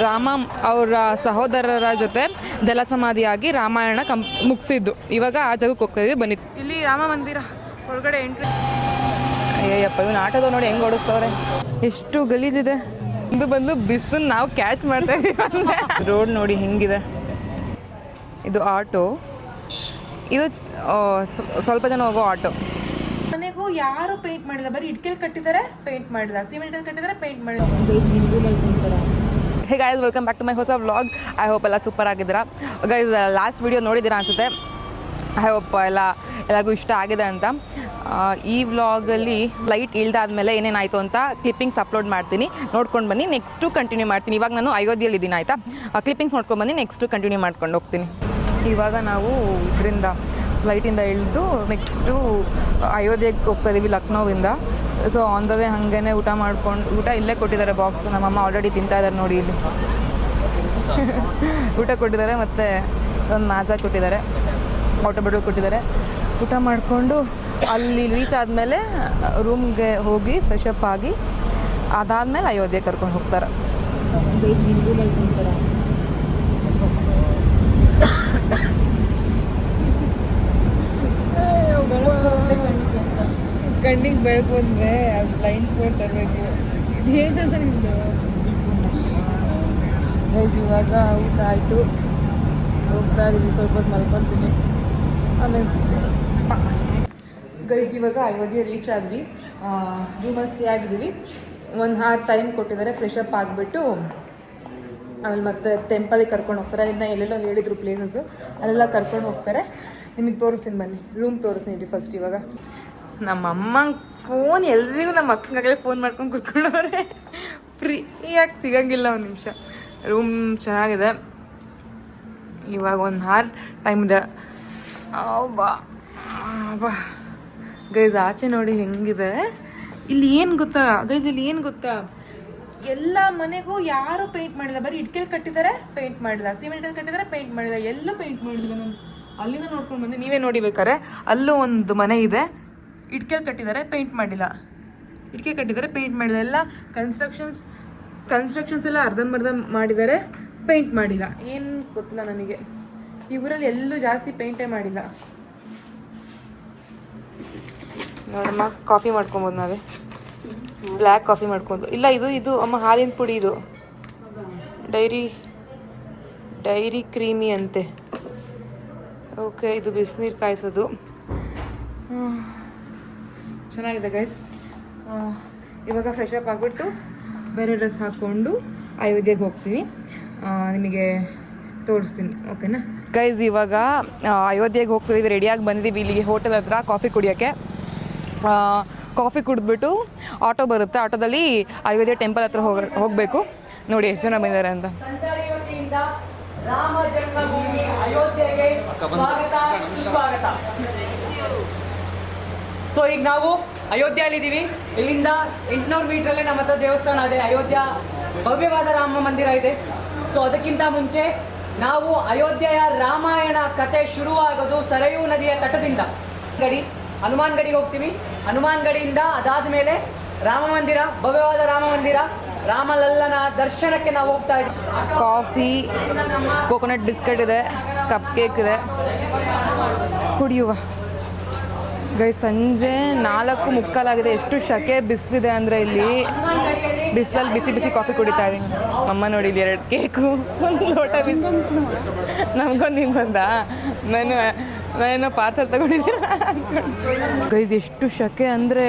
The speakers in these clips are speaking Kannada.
ರಾಮ ಅವರ ಸಹೋದರರ ಜೊತೆ ಜಲಸಮಾಧಿಯಾಗಿ ರಾಮಾಯಣ ಮುಗಿಸಿದ್ದು. ಇವಾಗ ಆ ಜಾಗಕ್ಕೆ ಹೋಗ್ತಾ ಇದ್ದೀವಿ, ಬನ್ನಿ. ಇಲ್ಲಿ ರಾಮ ಮಂದಿರ ಒಳಗಡೆ ಎಂಟ್ರಿ. ಅಯ್ಯಪ್ಪ, ಇವನು ಆಟೋದ ನೋಡಿ ಹೆಂಗೆ ಓಡಿಸ್ತವ್ರೆ, ಎಷ್ಟು ಗಲೀಜಿದೆ. ಇದು ಬಂದು ಬಿಸಿಲು ನಾವು ಕ್ಯಾಚ್ ಮಾಡ್ತಾ ಇದ್ದೀವಿ. ರೋಡ್ ನೋಡಿ ಹೆಂಗಿದೆ. ಇದು ಆಟೋ, ಇದು ಸ್ವಲ್ಪ ಜನ ಹೋಗೋ ಆಟೋ. ಮನೆಗೂ ಯಾರು ಪೇಂಟ್ ಮಾಡಿಲ್ಲ, ಬರೀ ಇಟ್ಕೆಲ್ ಕಟ್ಟಿದ್ದಾರೆ, ಪೇಂಟ್ ಮಾಡಿದ, ಸಿಮೆಂಟ್ ಕಟ್ಟಿದ್ದಾರೆ, ಪೇಂಟ್ ಮಾಡಿದ್ದಾರೆ. Hey guys, welcome back to my ಹೊಸ ವ್ಲಾಗ್. ಐ ಹೋಪ್ ಎಲ್ಲ ಸೂಪರ್ ಆಗಿದ್ದೀರಾ ಗೈಸ್. ಲಾಸ್ಟ್ ವಿಡಿಯೋ ನೋಡಿದ್ದೀರಾ ಅನಿಸುತ್ತೆ. ಐ ಹೋಪ್ ಎಲ್ಲರಿಗೂ ಇಷ್ಟ ಆಗಿದೆ ಅಂತ. ಈ ವ್ಲಾಗಲ್ಲಿ ಲೈಟ್ ಇಲ್ದಾದ್ಮೇಲೆ ಏನೇನಾಯಿತು ಅಂತ ಕ್ಲಿಪ್ಪಿಂಗ್ಸ್ ಅಪ್ಲೋಡ್ ಮಾಡ್ತೀನಿ, ನೋಡ್ಕೊಂಡು ಬನ್ನಿ. ನೆಕ್ಸ್ಟು ಕಂಟಿನ್ಯೂ ಮಾಡ್ತೀನಿ. ಇವಾಗ ನಾನು ಅಯೋಧ್ಯೆಯಲ್ಲಿದ್ದೀನಿ, ಆಯಿತಾ? ಕ್ಲಿಪ್ಪಿಂಗ್ಸ್ ನೋಡ್ಕೊಂಡು ಬನ್ನಿ, ನೆಕ್ಸ್ಟು ಕಂಟಿನ್ಯೂ ಮಾಡ್ಕೊಂಡು ಹೋಗ್ತೀನಿ. ಇವಾಗ ನಾವು ಇದರಿಂದ ಫ್ಲೈಟಿಂದ ಇಳಿದು ನೆಕ್ಸ್ಟು ಅಯೋಧ್ಯೆಗೆ ಹೋಗ್ತಾ ಇದ್ದೀವಿ ಲಕ್ನೋವಿಂದ. ಸೊ ಆನ್ ದ ವೇ ಹಾಗೇ ಊಟ ಇಲ್ಲೇ ಕೊಟ್ಟಿದ್ದಾರೆ ಬಾಕ್ಸ್. ನಮ್ಮಮ್ಮ ಆಲ್ರೆಡಿ ತಿಂತಾ ಇದ್ದಾರೆ ನೋಡಿ, ಇಲ್ಲಿ ಊಟ ಕೊಟ್ಟಿದ್ದಾರೆ. ಮತ್ತು ಒಂದು ಮಾಜಾ ಕೊಟ್ಟಿದ್ದಾರೆ, ವಾಟರ್ ಬಾಟಲ್ ಕೊಟ್ಟಿದ್ದಾರೆ. ಊಟ ಮಾಡಿಕೊಂಡು ಅಲ್ಲಿ ರೀಚ್ ಆದಮೇಲೆ ರೂಮ್ಗೆ ಹೋಗಿ ಫ್ರೆಶ್ ಅಪ್ ಆಗಿ ಅದಾದಮೇಲೆ ಅಯೋಧ್ಯೆ ಕರ್ಕೊಂಡು ಹೋಗ್ತಾರೆ. ಹಿಂದೂ ಮಲ್ಕೊಂತಾರೆ. ಕಣ್ಣಿಗೆ ಬೆಳಕು ಬಂದರೆ ಅದು ಬ್ಲೈಂಡ್ ಸ್ಪಾಟ್ ತರಬೇಕು. ಇದೇನಂತ ನಿಮ್ಮದು ಗೈಸ್? ಇವಾಗ ಊಟ ಆಯಿತು, ಹೋಗ್ತಾ ಇದ್ದೀವಿ. ಸ್ವಲ್ಪ ಹೊತ್ತು ಮಲ್ಕೊತೀನಿ, ಆಮೇಲೆ ಸಿಗ್ತೀನಿ ಗೈಸ್. ಇವಾಗ ಅಯೋಧ್ಯೆ ರೀಚ್ ಆದ್ವಿ, ರೂಮಲ್ಲಿ ಸ್ಟೇ ಆಗಿದ್ದೀವಿ. 1 hour ಟೈಮ್ ಕೊಟ್ಟಿದ್ದಾರೆ ಫ್ರೆಶ್ ಅಪ್ ಆಗಿಬಿಟ್ಟು ಆಮೇಲೆ ಮತ್ತೆ ಟೆಂಪಲಿಗೆ ಕರ್ಕೊಂಡು ಹೋಗ್ತಾರೆ. ಇನ್ನು ಎಲ್ಲೆಲ್ಲೋ ಹೇಳಿದರು ಪ್ಲೇಸಸ್ಸು, ಅಲ್ಲೆಲ್ಲ ಕರ್ಕೊಂಡು ಹೋಗ್ತಾರೆ. ನಿಮಗೆ ತೋರಿಸ್ತೀನಿ ಬನ್ನಿ, ರೂಮ್ ತೋರಿಸ್ತೀನಿ ಫಸ್ಟ್. ಇವಾಗ ನಮ್ಮಮ್ಮಂಗೆ ಫೋನ್, ಎಲ್ರಿಗೂ ನಮ್ಮ ಅಕ್ಕಂಗಾಗಲೇ ಫೋನ್ ಮಾಡ್ಕೊಂಡು ಕೂತ್ಕೊಂಡವ್ರೆ. ಫ್ರೀಯಾಗಿ ಸಿಗೋಂಗಿಲ್ಲ ಒಂದು ನಿಮಿಷ. ರೂಮ್ ಚೆನ್ನಾಗಿದೆ. ಇವಾಗ 1 hour ಟೈಮ್ ಇದೆ. ಬಾ ಗೈಸ್, ಆಚೆ ನೋಡಿ ಹೆಂಗಿದೆ. ಇಲ್ಲಿ ಏನು ಗೊತ್ತಾ ಗೈಸ್, ಇಲ್ಲಿ ಏನು ಗೊತ್ತಾ, ಎಲ್ಲ ಮನೆಗೂ ಯಾರು ಪೇಂಟ್ ಮಾಡಿಲ್ಲ, ಬರೀ ಇಟ್ಕೆಲ್ ಕಟ್ಟಿದ್ದಾರೆ, ಪೇಂಟ್ ಮಾಡಿದ, ಸಿಮೆಂಟಲ್ಲಿ ಕಟ್ಟಿದ್ದಾರೆ, ಪೇಂಟ್ ಮಾಡಿದ, ಎಲ್ಲೂ ಪೇಂಟ್ ಮಾಡಿಲ್ಲ. ನಾನು ಅಲ್ಲಿಂದ ನೋಡ್ಕೊಂಡು ಬಂದೆ, ನೀವೇ ನೋಡಿ ಬೇಕಾರೆ. ಅಲ್ಲೂ ಒಂದು ಮನೆ ಇದೆ, ಇಟ್ಕೆಲ್ ಕಟ್ಟಿದ್ದಾರೆ, ಪೇಂಟ್ ಮಾಡಿಲ್ಲ. ಇಟ್ಕೆ ಕಟ್ಟಿದ್ದಾರೆ, ಪೇಂಟ್ ಮಾಡಿಲ್ಲ. ಎಲ್ಲ ಕನ್ಸ್ಟ್ರಕ್ಷನ್ಸ್ ಎಲ್ಲ ಅರ್ಧಂಬರ್ಧ ಮಾಡಿದ್ದಾರೆ, ಪೇಂಟ್ ಮಾಡಿಲ್ಲ. ಏನು ಗೊತ್ತಿಲ್ಲ ನನಗೆ. ಈ ಊರಲ್ಲಿ ಎಲ್ಲೂ ಜಾಸ್ತಿ ಪೇಂಟೇ ಮಾಡಿಲ್ಲ. ನೋಡಮ್ಮ, ಕಾಫಿ ಮಾಡ್ಕೊಬೋದು ನಾವೇ. ಬ್ಲ್ಯಾಕ್ ಕಾಫಿ ಮಾಡ್ಕೊಂಡು. ಇಲ್ಲ, ಇದು ಅಮ್ಮ ಹಾಲಿನ ಪುಡಿ, ಇದು ಡೈರಿ ಕ್ರೀಮಿ ಅಂತೆ. ಓಕೆ, ಇದು ಬಿಸಿನೀರು ಕಾಯಿಸೋದು. ಚೆನ್ನಾಗಿದೆ ಗೈಸ್. ಇವಾಗ ಫ್ರೆಶ್ ಅಪ್ ಆಗಿಬಿಟ್ಟು ಬೇರೆ ಡ್ರೆಸ್ ಹಾಕ್ಕೊಂಡು ಅಯೋಧ್ಯೆಗೆ ಹೋಗ್ತೀನಿ, ನಿಮಗೆ ತೋರಿಸ್ತೀನಿ. ಓಕೆನಾ ಗೈಸ್? ಇವಾಗ ಅಯೋಧ್ಯೆಗೆ ಹೋಗ್ತಿದ್ದೀವಿ, ರೆಡಿಯಾಗಿ ಬಂದಿದ್ದೀವಿ ಇಲ್ಲಿಗೆ ಹೋಟೆಲ್ ಹತ್ರ ಕಾಫಿ ಕುಡಿಯೋಕ್ಕೆ. ಕಾಫಿ ಕುಡಿದ್ಬಿಟ್ಟು ಆಟೋ ಬರುತ್ತೆ, ಆಟೋದಲ್ಲಿ ಅಯೋಧ್ಯೆ ಟೆಂಪಲ್ ಹತ್ರ ಹೋಗಬೇಕು. ನೋಡಿ ಎಷ್ಟು ಜನ ಬಂದಿದ್ದಾರೆ ಅಂತ. ರಾಮ ಜನ್ಮಭೂಮಿ ಅಯೋಧ್ಯೆಗೆ ಸ್ವಾಗತ, ಸುಸ್ವಾಗತ. ಸೊ ಈಗ ನಾವು ಅಯೋಧ್ಯೆಯಲ್ಲಿದ್ದೀವಿ. ಇಲ್ಲಿಂದ 800 ಮೀಟ್ರಲ್ಲೇ ನಮ್ಮ ಹತ್ರ ದೇವಸ್ಥಾನ ಇದೆ. ಅಯೋಧ್ಯ ಭವ್ಯವಾದ ರಾಮ ಮಂದಿರ ಇದೆ. ಸೊ ಅದಕ್ಕಿಂತ ಮುಂಚೆ ನಾವು ಅಯೋಧ್ಯೆಯ ರಾಮಾಯಣ ಕತೆ ಶುರುವಾಗೋದು ಸರಯೂ ನದಿಯ ತಟದಿಂದ ಹನುಮಾನ್ ಗಡಿಗೆ ಹೋಗ್ತೀವಿ. ಹನುಮಾನ್ ಗಡಿಯಿಂದ ಅದಾದ ಮೇಲೆ ರಾಮ ಮಂದಿರ, ಭವ್ಯವಾದ ರಾಮ ಮಂದಿರ, ರಾಮಲಲ್ಲನ ದರ್ಶನಕ್ಕೆ ನಾವು ಹೋಗ್ತಾ ಇದ್ದೀವಿ. ಕಾಫಿ, ಕೋಕೋನಟ್ ಬಿಸ್ಕೆಟ್ ಇದೆ, ಕಪ್ ಕೇಕ್ ಇದೆ, ಕುಡಿಯುವ. ಗೈಸ್, ಸಂಜೆ 4:45 ಎಷ್ಟು ಶಕೆ ಬಿಸಿಲಿದೆ ಅಂದರೆ ಇಲ್ಲಿ ಬಿಸಿಲಲ್ಲಿ ಬಿಸಿ ಬಿಸಿ ಕಾಫಿ ಕುಡಿತಾ ಇದ್ದೀನಿ. ಅಮ್ಮ ನೋಡಿ, 2 ಕೇಕು, 1 ಲೋಟ ಬಿಸಿ. ನಮ್ಗೊಂದು ನಿಂಗೆ ಬಂದ, ನಾನು ಪಾರ್ಸಲ್ ತಗೊಂಡಿದ್ದೀನಿ. ಗೈಸ್, ಎಷ್ಟು ಶಕೆ ಅಂದರೆ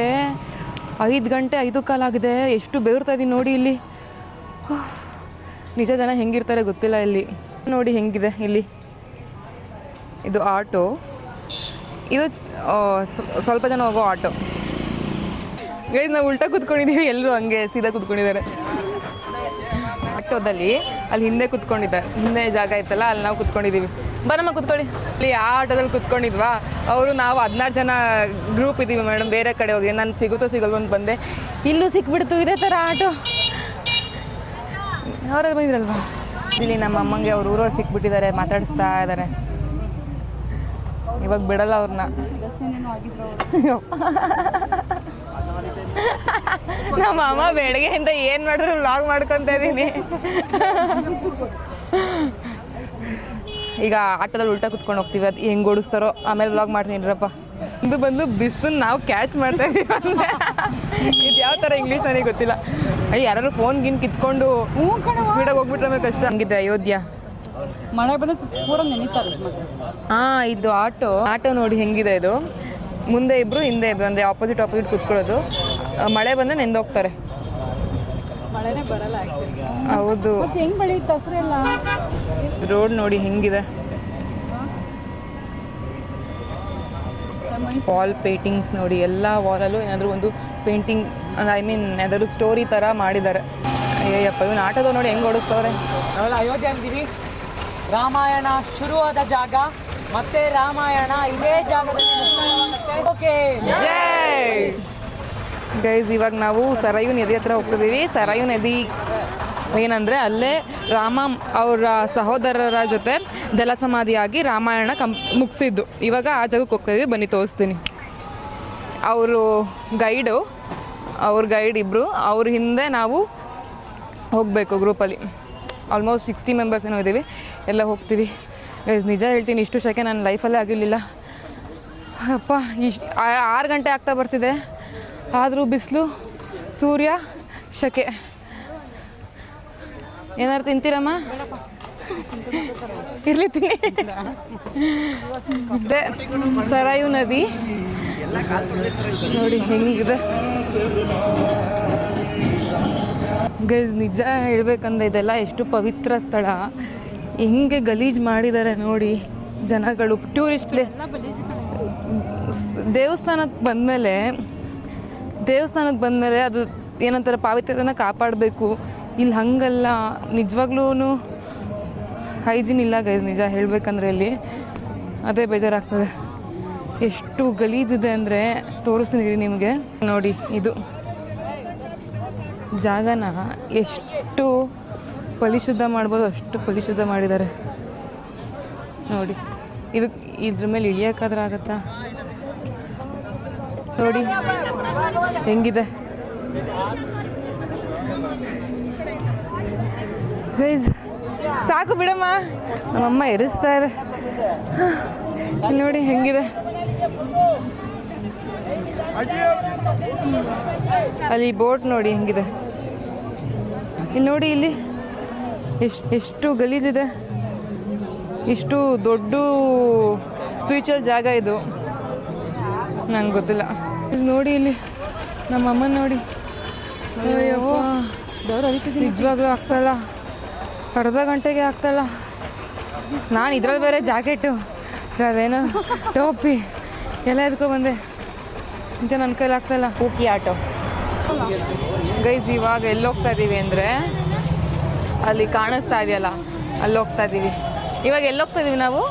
5 ಗಂಟೆ 5:15 ಆಗಿದೆ. ಎಷ್ಟು ಬೆವರ್ತಾ ಇದ್ದೀನಿ ನೋಡಿ ಇಲ್ಲಿ. ನಿಜ ಜನ ಹೆಂಗಿರ್ತಾರೆ ಗೊತ್ತಿಲ್ಲ ಇಲ್ಲಿ. ನೋಡಿ ಹೆಂಗಿದೆ ಇಲ್ಲಿ. ಇದು ಆಟೋ, ಇದು ಸ್ವಲ್ಪ ಜನ ಹೋಗೋ ಆಟೋ. ಗೈಸ್, ನಾವು ಉಲ್ಟಾ ಕೂತ್ಕೊಂಡಿದ್ದೀವಿ, ಎಲ್ಲರೂ ಹಂಗೆ ಸೀದಾ ಕೂತ್ಕೊಂಡಿದ್ದಾರೆ ಆಟೋದಲ್ಲಿ. ಅಲ್ಲಿ ಹಿಂದೆ ಕೂತ್ಕೊಂಡಿದ್ದಾರೆ, ಹಿಂದೆ ಜಾಗ ಇತ್ತಲ್ಲ, ಅಲ್ಲಿ ನಾವು ಕೂತ್ಕೊಂಡಿದ್ದೀವಿ. ಬರಮ್ಮ ಕೂತ್ಕೊಳ್ಳಿ. ಇಲ್ಲಿ ಆ ಆಟೋದಲ್ಲಿ ಕೂತ್ಕೊಂಡಿದ್ವಾ, ಅವರು ನಾವು 16 ಜನ ಗ್ರೂಪ್ ಇದ್ದೀವಿ ಮೇಡಮ್. ಬೇರೆ ಕಡೆ ಹೋಗಿ ನಾನು ಸಿಗುತ್ತೋ ಸಿಗಲ್ವ ಅಂತ ಬಂದೆ, ಇಲ್ಲೂ ಸಿಕ್ಬಿಡ್ತು ಇದೇ ಥರ ಆಟೋ. ಅವರದ್ದು ಬಂದಿರಲ್ವಾ? ಇಲ್ಲಿ ನಮ್ಮ ಅಮ್ಮಂಗೆ ಅವ್ರ ಊರವ್ರು ಸಿಕ್ಬಿಟ್ಟಿದ್ದಾರೆ, ಮಾತಾಡಿಸ್ತಾ ಇದ್ದಾರೆ. ಇವಾಗ ಬಿಡಲ್ಲ ಅವ್ರನ್ನ. ನಮ್ಮ ಅಮ್ಮ ಬೆಳಗ್ಗೆಯಿಂದ ಏನು ಮಾಡಿದ್ರು ವ್ಲಾಗ್ ಮಾಡ್ಕೊತಾ ಇದ್ದೀನಿ. ಈಗ ಆಟೋದಲ್ಲಿ ಉಲ್ಟಾ ಕುತ್ಕೊಂಡು ಹೋಗ್ತೀವಿ, ಅದು ಹೆಂಗೆ ಓಡಿಸ್ತಾರೋ ಆಮೇಲೆ ವ್ಲಾಗ್ ಮಾಡ್ತೀನಿ ರಪ್ಪ. ಬಂದು ಬಿಸ್ಲು ನಾವು ಕ್ಯಾಚ್ ಮಾಡ್ತಾ ಇದೀವಿ. ಇದು ಯಾವ ಥರ ಇಂಗ್ಲೀಷ್ ನನಗೆ ಗೊತ್ತಿಲ್ಲ. ಅಯ್ಯ ಯಾರು ಫೋನ್ ಗಿನ್ ಕಿತ್ಕೊಂಡು ಸ್ಪೀಡಾಗಿ ಹೋಗ್ಬಿಟ್ರೆ ಕಷ್ಟ. ಹಂಗಿದೆ ಅಯೋಧ್ಯ, ಮಳೆ ಬಂದು ಪೂರ ನೆನೀತಾರೆ. ಹಾಂ, ಇದು ಆಟೋ ನೋಡಿ ಹೆಂಗಿದೆ. ಇದು ಮುಂದೆ ಇಬ್ಬರು ಹಿಂದೆ ಇಬ್ಬರು, ಅಂದರೆ ಆಪೋಸಿಟ್ ಕೂತ್ಕೊಳ್ಳೋದು. ಮಳೆ ಬಂದರೆ ನೆಂದೋಗ್ತಾರೆ. ಮಳೆನೇ ಬರಲ್ಲ. ಹೌದು, ಹೆಂಗೆ ಬೆಳೆಯುತ್ತೆ ಹಸಿರೆಲ್ಲ. ರೋಡ್ ನೋಡಿ ಹೆಂಗಿದೆ. ವಾಲ್ ಪೇಂಟಿಂಗ್ಸ್ ನೋಡಿ, ಎಲ್ಲ ವಾಲಲ್ಲೂ ಏನಾದರೂ ಒಂದು ಪೇಂಟಿಂಗ್, ಐ ಮೀನ್ ಯಾವ್ದಾದ್ರು ಸ್ಟೋರಿ ಥರ ಮಾಡಿದ್ದಾರೆ. ಅಯ್ಯಪ್ಪ ಇವನು ಆಟೋದ ನೋಡಿ ಹೆಂಗೆ ಓಡಿಸ್ತವ್ರೆ. ಅಯೋಧ್ಯೆ ಅಂತೀವಿ, ರಾಮಾಯಣ ಶುರುವಾದ ಜಾಗ, ಮತ್ತೆ ರಾಮಾಯಣ ಇದೇ ಜಾಗದಲ್ಲಿ ಓಕೆ. ಜೈ ಗೈಸ್, ಇವಾಗ ನಾವು ಸರಾಯು ನದಿ ಹತ್ರ ಹೋಗ್ತಿದ್ದೀವಿ. ಸರಾಯು ನದಿ ಏನಂದರೆ ಅಲ್ಲೇ ರಾಮ ಅವರ ಸಹೋದರರ ಜೊತೆ ಜಲಸಮಾಧಿಯಾಗಿ ರಾಮಾಯಣ ಮುಗಿಸಿದ್ದು. ಇವಾಗ ಆ ಜಾಗಕ್ಕೆ ಹೋಗ್ತಾಯಿದ್ವಿ, ಬನ್ನಿ ತೋರಿಸ್ತೀನಿ. ಅವ್ರ ಗೈಡ್ ಇಬ್ಬರು, ಅವ್ರ ಹಿಂದೆ ನಾವು ಹೋಗಬೇಕು ಗ್ರೂಪಲ್ಲಿ. ಆಲ್ಮೋಸ್ಟ್ 60 ಮೆಂಬರ್ಸ್ ಏನೋ ಇದ್ದೀವಿ, ಎಲ್ಲ ಹೋಗ್ತೀವಿ. ನಿಜ ಹೇಳ್ತೀನಿ, ಇಷ್ಟು ಶಕೆ ನನ್ನ ಲೈಫಲ್ಲೇ ಆಗಿರಲಿಲ್ಲ. ಅಪ್ಪ, 6 ಗಂಟೆ ಆಗ್ತಾ ಬರ್ತಿದೆ, ಆದರೂ ಬಿಸಿಲು, ಸೂರ್ಯ, ಶಕೆ. ಏನಾರು ತಿಂತೀರಮ್ಮ? ಇರಲಿ ತಿನ್ನಿ. ಸರಾಯು ನದಿ ನೋಡಿ ಹೆಂಗಿದೆ ಗೈಸ್. ನಿಜ ಹೇಳ್ಬೇಕಂದ್ರೆ ಇದೆಲ್ಲ ಎಷ್ಟು ಪವಿತ್ರ ಸ್ಥಳ, ಹೆಂಗೆ ಗಲೀಜು ಮಾಡಿದ್ದಾರೆ ನೋಡಿ ಜನಗಳು. ಟೂರಿಸ್ಟ್ ದೇವಸ್ಥಾನಕ್ಕೆ ಬಂದಮೇಲೆ ಅದು ಏನಂತಾರೆ ಪಾವಿತ್ರ್ಯತೆನ ಕಾಪಾಡಬೇಕು. ಇಲ್ಲಿ ಹಾಗಲ್ಲ, ನಿಜವಾಗ್ಲೂ ಹೈಜಿನ್ ಇಲ್ಲ ಗೈಸ್. ನಿಜ ಹೇಳಬೇಕಂದ್ರೆ ಇಲ್ಲಿ ಅದೇ ಬೇಜಾರಾಗ್ತದೆ. ಎಷ್ಟು ಗಲೀಜಿದೆ ಅಂದರೆ ತೋರಿಸ್ತೀನಿ ನಿಮಗೆ. ನೋಡಿ ಇದು ಜಾಗನ ಎಷ್ಟು ಪರಿಶುದ್ಧ ಮಾಡ್ಬೋದು ಅಷ್ಟು ಪರಿಶುದ್ಧ ಮಾಡಿದ್ದಾರೆ ನೋಡಿ. ಇದ್ರ ಮೇಲೆ ಇಳಿಯೋಕ್ಕಾದ್ರೆ ಆಗುತ್ತಾ ನೋಡಿ ಹೆಂಗಿದೆ ಗೈಸ್. ಸಾಕು ಬಿಡಮ್ಮ, ನಮ್ಮಮ್ಮ ಎರಿಸ್ತಾ ಇದೆ. ಇಲ್ಲಿ ನೋಡಿ ಹೆಂಗಿದೆ. ಅಲ್ಲಿ ಬೋಟ್ ನೋಡಿ ಹೆಂಗಿದೆ. ಇಲ್ಲಿ ನೋಡಿ, ಇಲ್ಲಿ ಎಷ್ಟು ಗಲೀಜಿದೆ. ಇಷ್ಟು ದೊಡ್ಡ ಸ್ಪಿರಿಚುವಲ್ ಜಾಗ ಇದು, ನಂಗೆ ಗೊತ್ತಿಲ್ಲ. ಇದು ನೋಡಿ, ಇಲ್ಲಿ ನಮ್ಮಮ್ಮನ ನೋಡಿ. ನಿಜವಾಗ್ಲೂ ಆಗ್ತಾಯಿಲ್ಲ, ಅರ್ಧ ಗಂಟೆಗೆ ಆಗ್ತಾಯಿಲ್ಲ. ನಾನು ಇದ್ರಲ್ಲಿ ಬೇರೆ ಜಾಕೆಟು, ಅದೇನೋ ಟೋಪಿ ಎಲ್ಲ ಎದ್ಕೊಬಂದೆ, ಇಂಥ ನನ್ನ ಕೈಲಿ ಆಗ್ತಾಯಿಲ್ಲ. ಪೂಕಿ ಆಟೋ ಗೈಸ್. ಇವಾಗ ಎಲ್ಲಿ ಹೋಗ್ತಾ ಇದ್ದೀವಿ ಅಂದರೆ ಅಲ್ಲಿ ಕಾಣಿಸ್ತಾ ಇದೆಯಲ್ಲ, ಅಲ್ಲಿ ಹೋಗ್ತಾ ಇದ್ದೀವಿ. ಇವಾಗ ಎಲ್ಲಿ ಹೋಗ್ತಾ ಇದ್ದೀವಿ ನಾವು?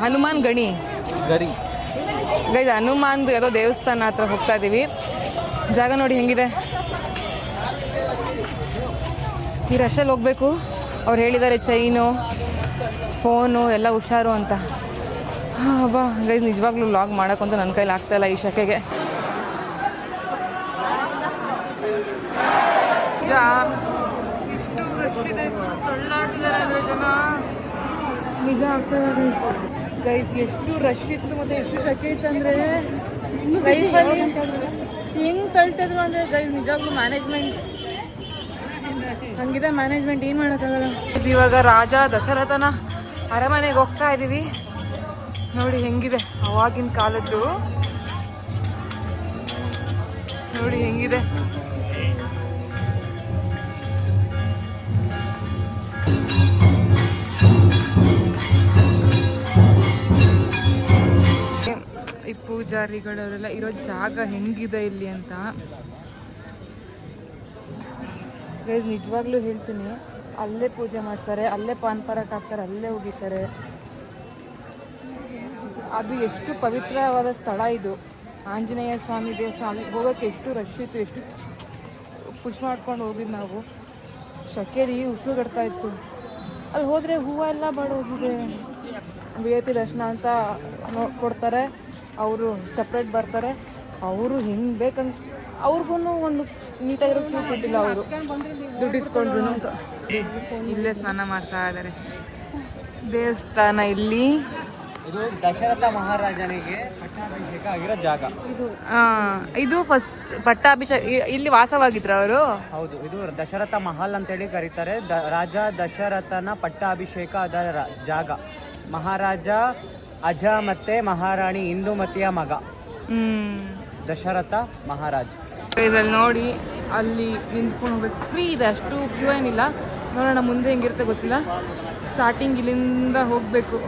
ಹನುಮಾನ್ ಗಣಿ ಗೈಸ್. ಹನುಮಾನ್ದು ಯಾವುದೋ ದೇವಸ್ಥಾನ ಹತ್ರ ಹೋಗ್ತಾ ಇದ್ದೀವಿ. ಜಾಗ ನೋಡಿ ಹೆಂಗಿದೆ. ಈ ರಶಲ್ಲಿ ಹೋಗಬೇಕು. ಅವ್ರು ಹೇಳಿದ್ದಾರೆ ಚೈನು, ಫೋನು ಎಲ್ಲ ಹುಷಾರು ಅಂತ. ಬಾ ಗೈಸ್, ನಿಜವಾಗ್ಲೂ ವ್ಲಾಗ್ ಮಾಡೋಕ್ಕಂತೂ ನನ್ನ ಕೈಲಿ ಆಗ್ತಾಯಿಲ್ಲ ಈ ಶಕೆಗೆ. ಎಷ್ಟು ರಶ್ ಇದೆ, ತಳ್ಳಾಡ್ತಿದ್ದಾರೆ ಜನ. ನಿಜ ಆಗ್ತದೆ ಗೈಸ್. ಎಷ್ಟು ರಶ್ ಇತ್ತು ಮತ್ತು ಎಷ್ಟು ಶಕೆ ಇತ್ತು ಅಂದರೆ ಲೈಫಲ್ಲಿ ಹೆಂಗೆ ತಳ್ತಿದ್ರು ಅಂದರೆ ಗೈಸ್. ನಿಜವಾಗ್ಲೂ ಮ್ಯಾನೇಜ್ಮೆಂಟ್ ಹಂಗಿದೆ. ಮ್ಯಾನೇಜ್ಮೆಂಟ್ ಏನು ಮಾಡೋಕ್ಕಾಗಲ್ಲ. ಇವಾಗ ರಾಜ ದಶರಥನ ಅರಮನೆಗೆ ಹೋಗ್ತಾ ಇದ್ದೀವಿ. ನೋಡಿ ಹೆಂಗಿದೆ ಅವಾಗಿನ ಕಾಲದ್ದು, ನೋಡಿ ಹೆಂಗಿದೆ. ಈ ಪೂಜಾರಿಗಳವರೆಲ್ಲ ಇರೋ ಜಾಗ ಹೆಂಗಿದೆ ಇಲ್ಲಿ ಅಂತ ಗೈಸ್. ನಿಜವಾಗ್ಲೂ ಹೇಳ್ತೀನಿ, ಅಲ್ಲೇ ಪೂಜೆ ಮಾಡ್ತಾರೆ, ಅಲ್ಲೇ ಪಾನ್ ಪರಾಟ ಹಾಕ್ತಾರೆ, ಅಲ್ಲೇ ಹೋಗಿತಾರೆ. ಅದು ಎಷ್ಟು ಪವಿತ್ರವಾದ ಸ್ಥಳ ಇದು. ಆಂಜನೇಯ ಸ್ವಾಮಿ ದೇವಸ್ಥಾನ, ಅಲ್ಲಿ ಹೋಗೋಕ್ಕೆ ಎಷ್ಟು ರಶ್ ಇತ್ತು, ಎಷ್ಟು ಪುಷ್ ಮಾಡ್ಕೊಂಡು ಹೋಗಿದ್ದು ನಾವು. ಶಕೆರಿ ಉಸಿರುಗಡ್ತಾ ಇತ್ತು. ಅಲ್ಲಿ ಹೋದರೆ ಹೂವು ಎಲ್ಲ ಬಾಡೋಗಿದೆ. VIP ದರ್ಶನ ಅಂತ ಕೊಡ್ತಾರೆ, ಅವರು ಸಪ್ರೇಟ್ ಬರ್ತಾರೆ. ಅವರು ಹೆಂಗೆ ಬೇಕಂತ ಅವ್ರಿಗೂ ಒಂದು ನೀಟಾಗಿರೋ ಕ್ಯೂ ಕೊಟ್ಟಿಲ್ಲ ಅವರು ದುಡ್ಡು ಇಸ್ಕೊಂಡ್ರು ಅಂತ. ಇಲ್ಲೇ ಸ್ನಾನ ಮಾಡ್ತಾ ಇದ್ದಾರೆ. ದೇವಸ್ಥಾನ ಇಲ್ಲಿ. ಇದು ದಶರಥ ಮಹಾರಾಜನಿಗೆ ಪಟ್ಟಾಭಿಷೇಕ ಆಗಿರೋ ಜಾಗ. ಇದು ಫಸ್ಟ್ ಪಟ್ಟಾಭಿಷೇಕ ಇಲ್ಲಿ ವಾಸವಾಗಿದ್ರು ಅವರು. ಹೌದು, ಇದು ದಶರಥ ಮಹಲ್ ಅಂತೇಳಿ ಕರೀತಾರೆ. ರಾಜ ದಶರಥನ ಪಟ್ಟಾಭಿಷೇಕ ಆದ ಜಾಗ. ಮಹಾರಾಜ ಅಜ ಮತ್ತೆ ಮಹಾರಾಣಿ ಇಂದುಮತಿಯ ಮಗ ದಶರಥ ಮಹಾರಾಜ. ಇದ್ರಲ್ಲಿ ನೋಡಿ ಅಲ್ಲಿ ನಿಂತ್ಕೊಂಡು ಹೋಗ್ಬೇಕು. ಫ್ರೀ ಇದೆ, ಅಷ್ಟು ಕ್ಯೂ ಏನಿಲ್ಲ. ನೋಡೋಣ ಮುಂದೆ ಹೆಂಗಿರುತ್ತೆ ಗೊತ್ತಿಲ್ಲ. ಸ್ಟಾರ್ಟಿಂಗ್ ಇಲ್ಲಿಂದ ಹೋಗಬೇಕು.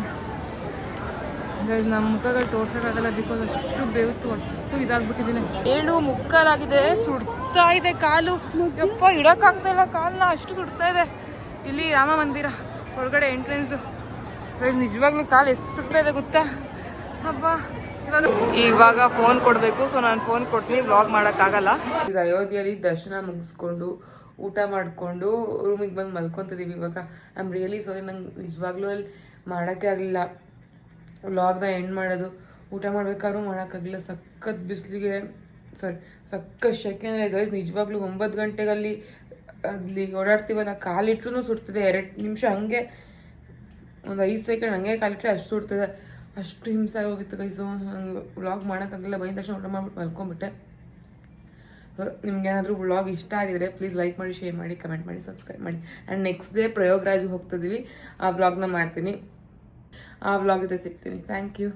ನಮ್ಮ ಮುಖಗಳು ತೋರ್ಸೋಕ್ಕಾಗಲ್ಲ, ಬಿಕಾಸ್ ಅಷ್ಟು ಬೇವಿತ್ತು, ಅಷ್ಟು ಇದಾಗ್ಬಿಟ್ಟಿದ್ದೀನಿ. 7:45 ಸುಡ್ತಾ ಇದೆ ಕಾಲು. ಯಪ್ಪ ಇಡೋಕ್ಕಾಗ್ತಾ ಇಲ್ಲ ಕಾಲನ್ನ, ಅಷ್ಟು ಸುಡ್ತಾ ಇದೆ. ಇಲ್ಲಿ ರಾಮ ಮಂದಿರ ಒಳಗಡೆ ಎಂಟ್ರೆನ್ಸು. ನಿಜವಾಗ್ಲೂ ಕಾಲು ಎಷ್ಟು ಸುಡ್ತಾ ಇದೆ ಗೊತ್ತಾ? ಹಬ್ಬ ಇವಾಗ ಫೋನ್ ಕೊಡಬೇಕು. ಸೊ ನಾನು ಫೋನ್ ಕೊಡ್ತೀನಿ, ವ್ಲಾಗ್ ಮಾಡೋಕ್ಕಾಗಲ್ಲ. ಈಗ ಅಯೋಧ್ಯೆಯಲ್ಲಿ ದರ್ಶನ ಮುಗಿಸ್ಕೊಂಡು ಊಟ ಮಾಡಿಕೊಂಡು ರೂಮಿಗೆ ಬಂದು ಮಲ್ಕೊತಿದ್ದೀವಿ. ಇವಾಗ ಐ ಆಮ್ ರಿಯಲಿ ಸಾರಿ, ನಂಗೆ ನಿಜವಾಗ್ಲೂ ಅಲ್ಲಿ ಮಾಡೋಕ್ಕೆ ಆಗಲಿಲ್ಲ ವ್ಲಾಗ್ನ ಎಂಡ್ ಮಾಡೋದು. ಊಟ ಮಾಡ್ಬೇಕಾದ್ರೂ ಮಾಡೋಕ್ಕಾಗಲಿಲ್ಲ, ಸಖತ್ ಬಿಸಿಲಿಗೆ ಸಖತ್ ಶೆಕೆ. ಅಂದರೆ ಗೈಸ್ ನಿಜವಾಗ್ಲೂ 9 ಗಂಟೆಗೆ ಅಲ್ಲಿ ಓಡಾಡ್ತೀವಲ್ಲ, ಕಾಲಿಟ್ರೂ ಸುಡ್ತಿದೆ. 2 ನಿಮಿಷ ಹಂಗೆ, ಒಂದು 5 ಸೆಕೆಂಡ್ ಹಂಗೆ ಕಾಲಿಟ್ರೆ ಅಷ್ಟು ಸುಡ್ತಿದೆ. ಅಷ್ಟು ಹಿಂಸೆ ಆಗೋಗಿತ್ತು ಗೈಸು. ನಂಗೆ ವ್ಲಾಗ್ ಮಾಡೋಕ್ಕಾಗಲಿಲ್ಲ. ಬಂದ ತಕ್ಷಣ ಊಟ ಮಾಡ್ಬಿಟ್ಟು ಮಲ್ಕೊಂಬಿಟ್ಟೆ. ಸೊ ನಿಮ್ಗೇನಾದರೂ ವ್ಲಾಗ್ ಇಷ್ಟ ಆಗಿದರೆ ಪ್ಲೀಸ್ ಲೈಕ್ ಮಾಡಿ, ಶೇರ್ ಮಾಡಿ, ಕಮೆಂಟ್ ಮಾಡಿ, ಸಬ್ಸ್ಕ್ರೈಬ್ ಮಾಡಿ. ಆ್ಯಂಡ್ ನೆಕ್ಸ್ಟ್ ಡೇ ಪ್ರಯೋಗರಾಜ್ಗೆ ಹೋಗ್ತಿದ್ದೀವಿ, ಆ ವ್ಲಾಗ್ನ ಮಾಡ್ತೀನಿ. ಆ ವ್ಲಾಗ್ ಜೊತೆ ಸಿಗ್ತೀನಿ. Thank you.